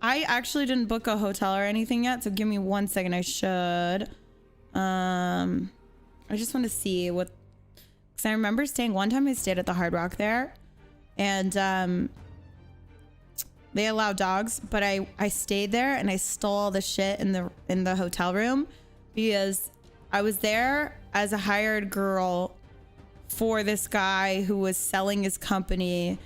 I actually didn't book a hotel or anything yet, so give me 1 second. I should. I just want to see what, because I remember staying one time. I stayed at the Hard Rock there, and they allow dogs, but I stayed there and I stole all the shit in the hotel room because I was there as a hired girl for this guy who was selling his company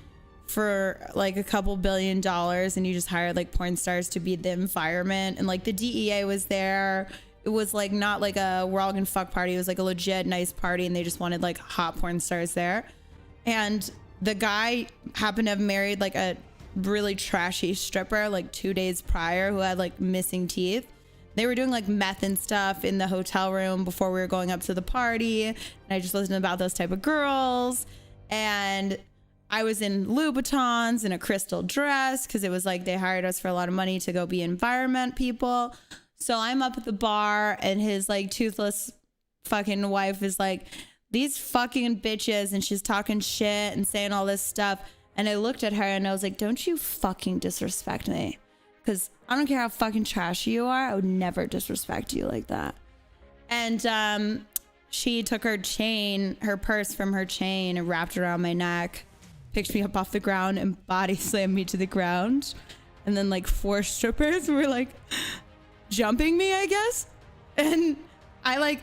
for like a couple $2 billion, and he just hired like porn stars to be the environment, and like the DEA was there. It was like not like a we're all gonna fuck party. It was like a legit nice party, and they just wanted like hot porn stars there. And the guy happened to have married like a really trashy stripper like 2 days prior who had like missing teeth. They were doing like meth and stuff in the hotel room before we were going up to the party, and I just listened about those type of girls. And I was in Louboutins in a crystal dress because it was like they hired us for a lot of money to go be environment people. So I'm up at the bar, and his like toothless fucking wife is like, these fucking bitches, and she's talking shit and saying all this stuff. And I looked at her and I was like, don't you fucking disrespect me, because I don't care how fucking trashy you are, I would never disrespect you like that. And she took her chain, her purse from her chain, and wrapped it around my neck, picked me up off the ground and body slammed me to the ground. And then like 4 strippers were like jumping me, I guess. And I like,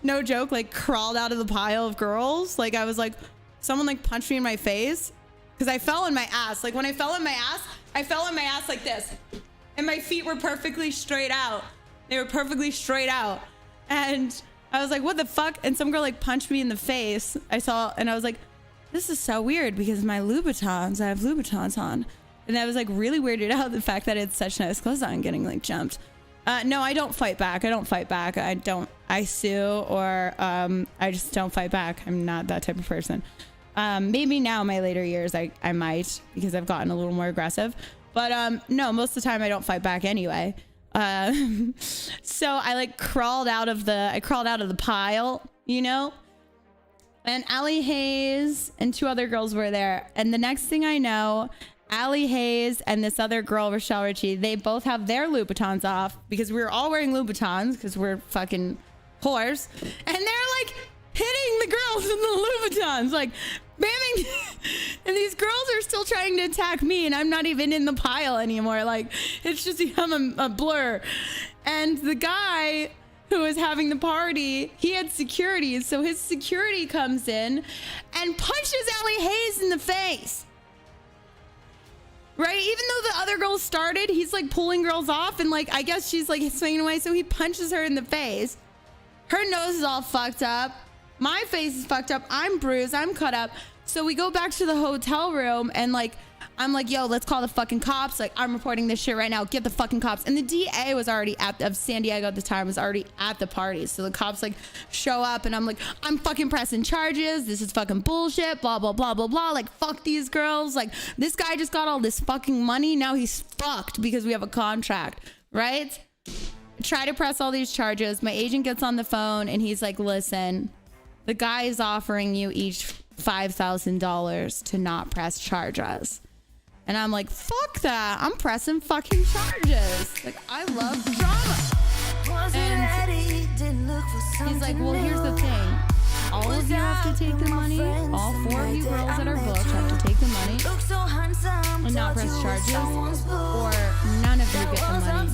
no joke, like crawled out of the pile of girls. Like I was like, someone like punched me in my face because I fell on my ass. Like when I fell on my ass, I fell on my ass like this. And my feet were perfectly straight out. They were perfectly straight out. And I was like, what the fuck? And some girl like punched me in the face. I saw, and I was like, this is so weird because my Louboutins, I have Louboutins on. And I was like really weirded out the fact that it's such nice clothes on getting like jumped. No, I don't fight back. I sue, or I just don't fight back. I'm not that type of person. Maybe now in my later years I might, because I've gotten a little more aggressive. But no, most of the time I don't fight back anyway. So I like crawled out of the pile, you know? And Allie Hayes and 2 other girls were there. And the next thing I know, Allie Hayes and this other girl, Rochelle Ritchie, they both have their Louboutins off because we were all wearing Louboutins because we're fucking whores. And they're like hitting the girls in the Louboutins, like bamming. And these girls are still trying to attack me, and I'm not even in the pile anymore. Like it's just become a blur. And the guy who was having the party, he had security, so his security comes in and punches Allie Hayes in the face. Right? Even though the other girl started, he's like pulling girls off, and like I guess she's like swinging away, so he punches her in the face. Her nose is all fucked up. My face is fucked up. I'm bruised. I'm cut up. So we go back to the hotel room, and like I'm like, yo, let's call the fucking cops. Like, I'm reporting this shit right now. Get the fucking cops. And the DA was already of San Diego at the time, was already at the party. So the cops like show up, and I'm like, I'm fucking pressing charges. This is fucking bullshit. Blah, blah, blah, blah, blah. Like, fuck these girls. Like, this guy just got all this fucking money. Now he's fucked because we have a contract, right? Try to press all these charges. My agent gets on the phone, and he's like, listen, the guy is offering you each $5,000 to not press charges. And I'm like, fuck that. I'm pressing fucking charges. Like, I love drama. And he's like, well, here's the thing. All of you have to take the money. All 4 of you girls that are booked have to take the money and not press charges, or none of you get the money.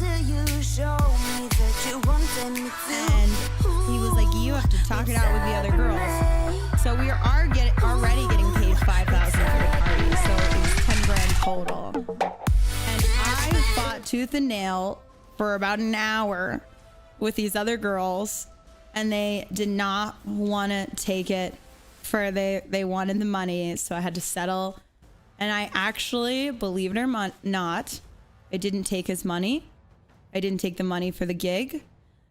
And he was like, you have to talk it out with the other girls. So we are already getting paid $5,000 for the party. So it was 10 grand total. And I fought tooth and nail for about an hour with these other girls, and they did not want to take it for they wanted the money. So I had to settle. And I actually, believe it or not, I didn't take his money. I didn't take the money for the gig.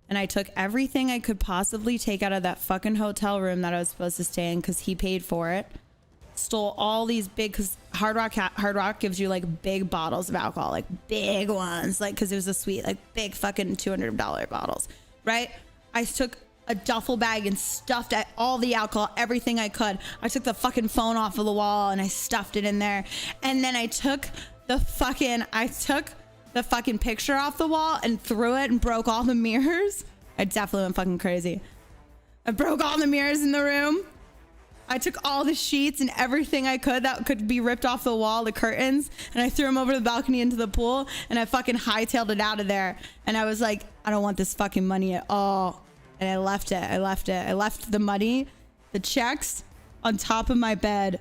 And I took everything I could possibly take out of that fucking hotel room that I was supposed to stay in because he paid for it. Stole all these big, because Hard Rock gives you like big bottles of alcohol, like big ones, like because it was a suite, like big fucking $200 bottles, right? I took a duffel bag and stuffed all the alcohol, everything I could. I took the fucking phone off of the wall and I stuffed it in there. And then I took the the fucking picture off the wall and threw it and broke all the mirrors. I definitely went fucking crazy. I broke all the mirrors in the room. I took all the sheets and everything I could that could be ripped off the wall, the curtains, and I threw them over the balcony into the pool, and I fucking hightailed it out of there. And I was like, I don't want this fucking money at all. And I left it. I left the money, the checks on top of my bed.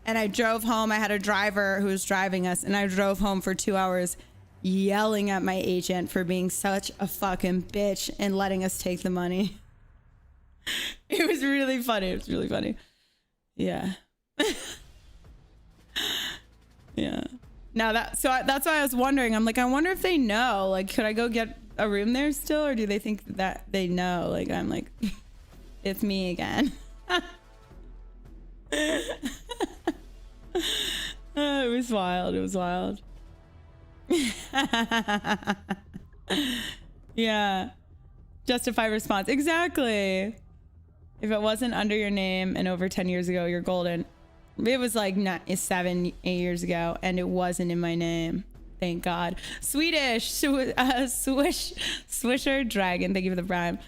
And I drove home. I had a driver who was driving us, and I drove home for 2 hours yelling at my agent for being such a fucking bitch and letting us take the money. It was really funny. It was really funny. Yeah. Yeah. Now that's why I was wondering. I'm like, I wonder if they know. Like, could I go get a room there still, or do they think that they know? Like, I'm like, it's me again. It was wild. It was wild. Yeah. Justify response. Exactly. If it wasn't under your name and over 10 years ago, you're golden. It was like 7, 8 years ago, and it wasn't in my name. Thank God. Swedish. Swisher Dragon. Thank you for the prime.